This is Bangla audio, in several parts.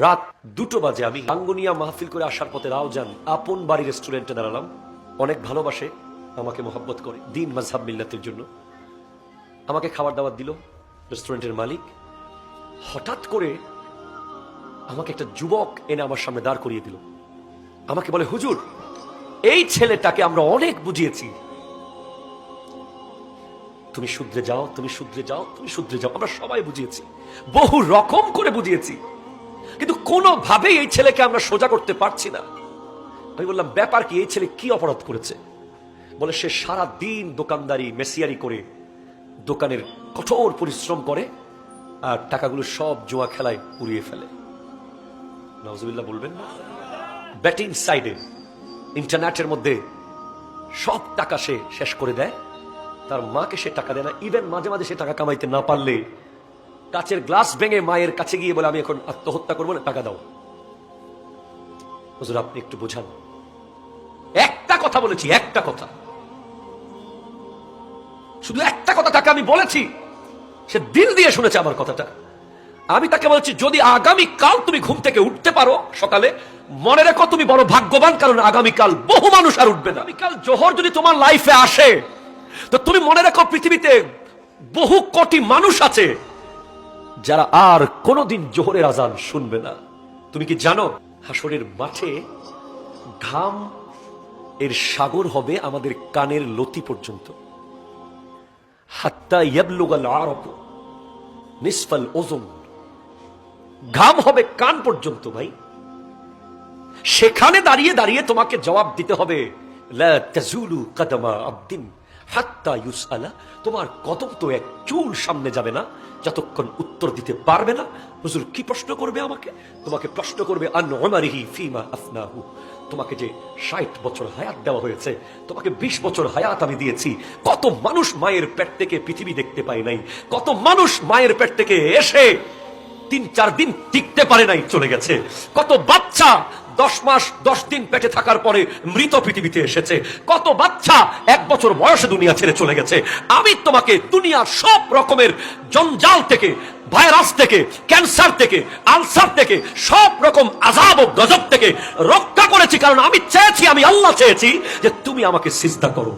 রাত 2টো বাজে আমি আঙ্গুনিয়া মাহফিল করে আসার পথে রাউজান আপন বাড়ি রেস্টুরেন্টে দাঁড়ালাম। অনেক ভালোবাসে, আমাকে মোহাব্বত করে, দিন মাযহাব মিল্লাতের জন্য আমাকে খাবার দাবার দিল রেস্টুরেন্টের মালিক। হঠাৎ করে আমাকে একটা যুবক এনে আমার সামনে দাঁড় করিয়ে দিল। আমাকে বলে, হুজুর, এই ছেলেটাকে আমরা অনেক বুঝিয়েছি, তুমি শুধরে যাও, তুমি শুধরে যাও, তুমি শুধরে যাও। আমরা সবাই বুঝিয়েছি, বহু রকম করে বুঝিয়েছি, কিন্তু কোনোভাবেই এই ছেলেকে আমরা সোজা করতে পারছি না। আমি বললাম, ব্যাপার কি? এই ছেলে কি অপরাধ করেছে? বলে, সে সারা দিন দোকানদারি মেসিয়ারি করে দোকানের কঠোর পরিশ্রম করে আর টাকাগুলো সব জুয়া খেলায় উড়িয়ে ফেলে। নাউজুবিল্লাহ বলবেন না? ব্যাটিং সাইডে ইন্টারনেটের মধ্যে সব টাকা সে শেষ করে দেয়। তার মাকে সে টাকা দেয় না। ইভেন মাঝে মাঝে সে টাকা কামাইতে না পারলে কাচের গ্লাস ভেঙে মায়ের কাছে গিয়ে বলে, আমি এখন আত্মহত্যা করবো না, টাকা দাও। হুজুর, আপনি একটু বোঝান। একটা কথা বলেছি, একটা কথা, শুধু একটা কথা তাকে আমি বলেছি, সে দিল দিয়ে শুনেছে আমার কথাটা। আমি তাকে বলছি, যদি আগামী কাল তুমি ঘুম থেকে উঠতে পারো সকালে, মনে রেখো তুমি বড় ভাগ্যবান, কারণ আগামীকাল বহু মানুষ আর উঠবে না। আগামীকাল জোহর যদি তোমার লাইফে আসে, তো তুমি মনে রেখো পৃথিবীতে বহু কোটি মানুষ আছে যারা আর কোনোদিন জোহরের আজান শুনবে না। তুমি কি জানো, হাসরের মাঠে ঘাম এর সাগর হবে আমাদের কানের লতি পর্যন্ত। হাত্তা ইয়াবলুগাল আরক নিসফাল ওজন, ঘাম হবে কান পর্যন্ত। ভাই, সেখানে দাঁড়িয়ে দাঁড়িয়ে তোমাকে জবাব দিতে হবে, লা তাজুলু কদমা আবদিন হাত্তা ইউসআলা। তোমার কদম তো এক চুল সামনে যাবে না যতক্ষণ উত্তর দিতে পারবে না। হুজুর, কি প্রশ্ন করবে আমাকে? তোমাকে প্রশ্ন করবে আন উমারিহি ফিমা আফনাহু। তোমাকে যে 60 বছর হায়াত দেওয়া হয়েছে, তোমাকে 20 বছর হায়াত আমি দিয়েছি। কত মানুষ মায়ের পেট থেকে পৃথিবী দেখতে পায় নাই, কত মানুষ মায়ের পেট থেকে এসে 3-4 দিন টিকতে পারে নাই, চলে গেছে। কত বাচ্চা 10 মাস 10 দিন পেটে থাকার পরে মৃত পৃথিবীতে এসেছে। কত বাচ্চা 1 বছর বয়সে দুনিয়া ছেড়ে চলে গেছে। আমি তোমাকে দুনিয়ার সব রকমের জঞ্জাল থেকে, ভাইরাস থেকে, ক্যান্সার থেকে, আলসার থেকে, সব রকম আযাব ও গজব থেকে রক্ষা করেছি, কারণ আমি চেয়েছি, আমি আল্লাহ চেয়েছি যে তুমি আমাকে সিজদা করো।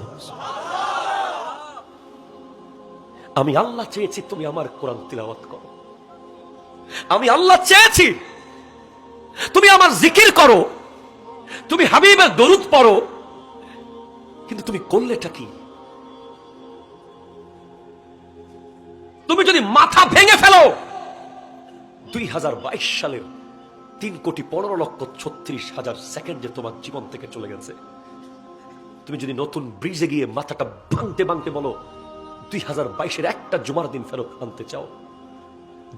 আমি আল্লাহ চেয়েছি তুমি আমার কোরআন তিলাওয়াত করো। আমি আল্লাহ চেয়েছি তুমি আমার জিকির করো, তুমি হাবিবের দরুদ পড়ো, কিন্তু তুমি করলেটা কি? তুমি যদি মাথা ভেঙে ফেলো, 2022 সালের 3,15,36,000 সেকেন্ড যে তোমার জীবন থেকে চলে গেছে, তুমি যদি নতুন ব্রিজে গিয়ে মাথাটা ভাঙতে ভাঙতে বলো 2022-এর একটা জুমার দিন ফেরত আনতে চাও,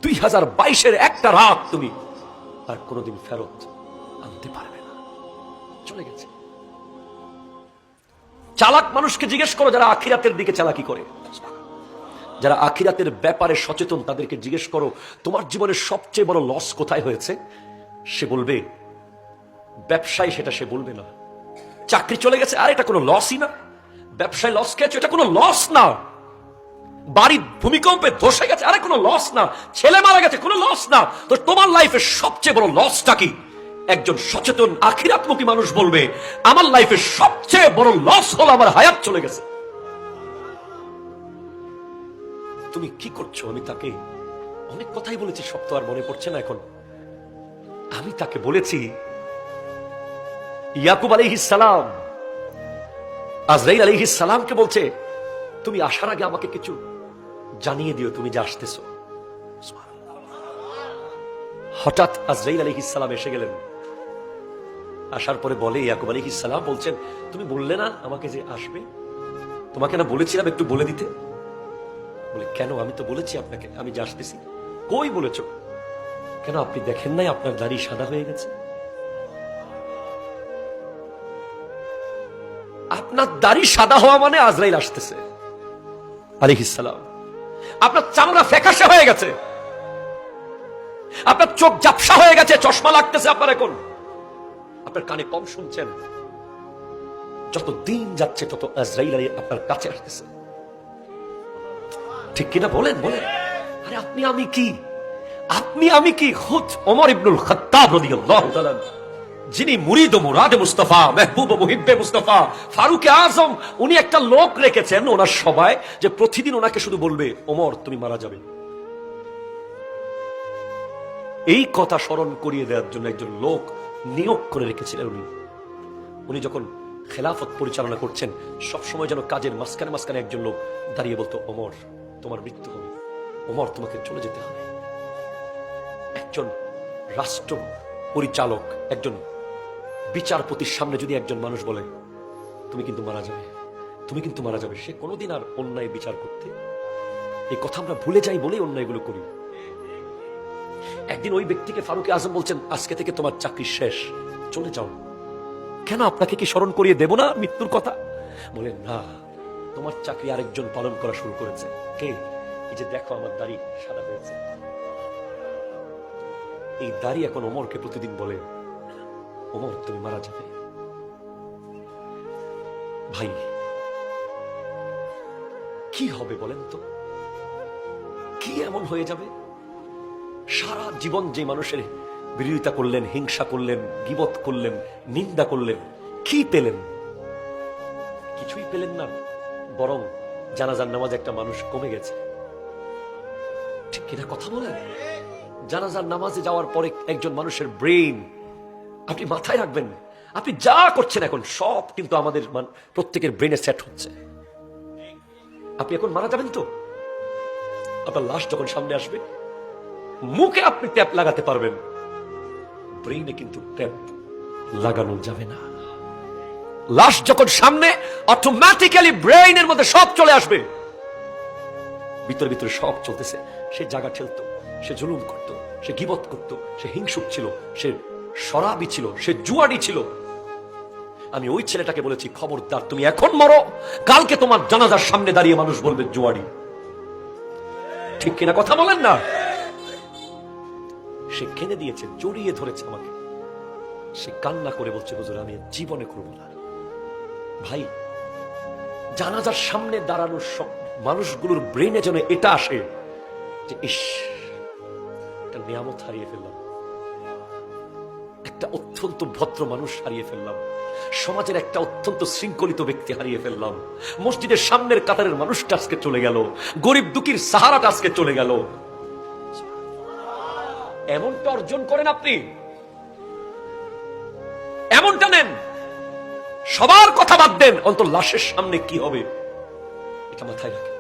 2022-এর একটা রাত তুমি আর কোনোদিন ফেরত আনতে পারবে না, চলে গেছে। চালাক মানুষকে জিজ্ঞেস করো যারা আখিরাতের দিকে চালাকি করে, যারা আখিরাতের ব্যাপারে সচেতন, তাদেরকে জিজ্ঞেস করো তোমার জীবনের সবচেয়ে বড় লস কোথায় হয়েছে। সে বলবে ব্যবসায়, সেটা সে বলবে না। চাকরি চলে গেছে, আর এটা কোনো লসই না। ব্যবসায় লস খেয়েছে, এটা কোনো লস না। বাড়ি ভূমিকম্পে ধসে গেছে, আরে কোনো লস না। ছেলে মারা গেছে, কোনো লস না। তো তোমার লাইফের সবচেয়ে বড় লসটা কি? একজন সচেতন আখিরাতমুখী মানুষ বলবে, আমার লাইফের সবচেয়ে বড় লস হলো আমার হায়াত চলে গেছে। তুমি কি করছো? আমি তাকে অনেক কথাই বলেছি, সব তো আর মনে পড়ছে না এখন। আমি তাকে বলেছি, ইয়াকুব আলাইহিস সালাম আজরাইল আলাইহিস সালামকে বলছে, তুমি আসার আগে আমাকে কিছু জানিয়ে দিও, তুমি যে আসতেছো। হঠাৎ আজরাইল আলাইহিস সালাম এসে গেলেন। আসার পরে বলে, ইয়াকুব আলাইহিস সালাম বলছেন, তুমি বললে না আমাকে যে আসবে? তোমাকে না বলেছিলাম একটু বলে দিতে? বলে, কেন? আমি তো বলেছি আপনাকে আমি যে আসতেছি। কই বলেছো? কেন আপনি দেখেন নাই আপনার দাড়ি সাদা হয়ে গেছে? আপনার দাড়ি সাদা হওয়া মানে আজরাইল আসতেছে আলাইহিস সালাম। আপনার চামড়া ফ্যাকাশে হয়ে গেছে, আপনার চোখ ঝাপসা হয়ে গেছে, চশমা লাগতেছে আপনার এখন, আপনার কানে কম শুনছেন। যত দিন যাচ্ছে তত আজরাইল আপনার কাছে আসতেছে। ঠিক কিনা বলেন? বলেন। আরে আপনি আমি কি? আপনি আমি কি খুদ ওমর ইবনুল খাত্তাব রাদিয়াল্লাহু তাআলা, যিনি মুরিদ ও মুরাদ মুস্তাফা, মেহবুব ও মুহিব্বে মুস্তাফা, ফারুক আজম, উনি একটা লোক রেখেছেন ওনার সভায় যে প্রতিদিন ওনাকে শুধু বলবে, ওমর তুমি মারা যাবে। এই কথা স্মরণ করিয়ে দেওয়ার জন্য একজন লোক নিয়োগ করে রেখেছিলেন উনি। উনি যখন খেলাফত পরিচালনা করছেন, সবসময় যেন কাজের মাঝখানে মাঝখানে একজন লোক দাঁড়িয়ে বলতো, ওমর তোমার মৃত্যু হবে, ওমর তোমাকে চলে যেতে হবে। একজন রাষ্ট্র পরিচালক, একজন বিচারপতির সামনে যদি একজন মানুষ বলে তুমি কিন্তু মারা যাবে, তুমি কিন্তু মারা যাবে, সে কোনোদিন আর অন্যায় বিচার করতে, এই কথা আমরা ভুলে যাই বলেই অন্যায়গুলো করি। একদিন ওই ব্যক্তিকে ফারুক আজম বলছেন, আজকে থেকে তোমার চাকরি শেষ, চলে যাও। কেন, আপনাকে কি স্মরণ করিয়ে দেব না মৃত্যুর কথা? বলেন না, তোমার চাকরি আরেকজন পালন করা শুরু করেছে। কে? এই যে দেখো আমার দাড়ি সাদা হয়েছে, এই দাড়ি এখন ওমরকে প্রতিদিন বলে, ওমর তুমি মারা যাবে। ভাই কি হবে বলেন তো? কি এমন হয়ে যাবে? সারা জীবন যে মানুষের বিরোধিতা করলেন, হিংসা করলেন, গীবত করলেন, নিন্দা করলেন, কি পেলেন? কিছুই পেলেন না, বরং জানাজার নামাজ একটা মানুষ কমে গেছে। ঠিক কিনা কথা বলেন? জানাজার নামাজে যাওয়ার পরে একজন মানুষের ব্রেইন, আপনি মাথায় রাখবেন, আপনি যা করছেন এখন সব কিন্তু আমাদের প্রত্যেকের ব্রেনে সেট হচ্ছে। আপনি এখন মারা যাবেন তো, আপনার লাশ যখন সামনে আসবে, মুখে আপনি ট্যাপ লাগাতে পারবেন, ব্রেইনে কিন্তু ট্যাপ লাগানো যাবে না। লাশ যখন সামনে, অটোমেটিক্যালি ব্রেইনের মধ্যে সব চলে আসবে, ভিতরে ভিতরে সব চলতেছে। সে জায়গা ঠেলতো, সে জুলুম করত, সে গীবত করত, সে হিংসুক ছিল, সে শরাবি ছিল, সে জুয়ারি ছিল। আমি ওই ছেলেটাকে বলেছি, খবরদার তুমি এখন মরো, কালকে তোমার জানাজার সামনে দাঁড়িয়ে মানুষ বলবে জুয়ারি। ঠিক কিনা কথা বলেন না? সে কেঁদে দিয়েছে, জড়িয়ে ধরেছে আমাকে, সে কান্না করে বলছে, হুজুর আমি জীবনে করব না। ভাই, জানাজার সামনে দাঁড়ানোর সব মানুষগুলোর ব্রেনে যেন এটা আসে যে ইস, একটা নিয়ামত হারিয়ে ফেললাম, একটা অত্যন্ত ভদ্র মানুষ হারিয়ে ফেললাম, সমাজের একটা অত্যন্ত শৃঙ্খলিত ব্যক্তি হারিয়ে ফেললাম, মসজিদের সামনের কাতারের মানুষটা আজকে চলে গেল, গরিব দুঃখীর সাহারাটা আজকে চলে গেল। এমনটা অর্জন করেন আপনি, এমনটা নেন, সবার কথা বাদ দেন, অন্তত লাশের সামনে কি হবে এটা মাথায় রাখেন।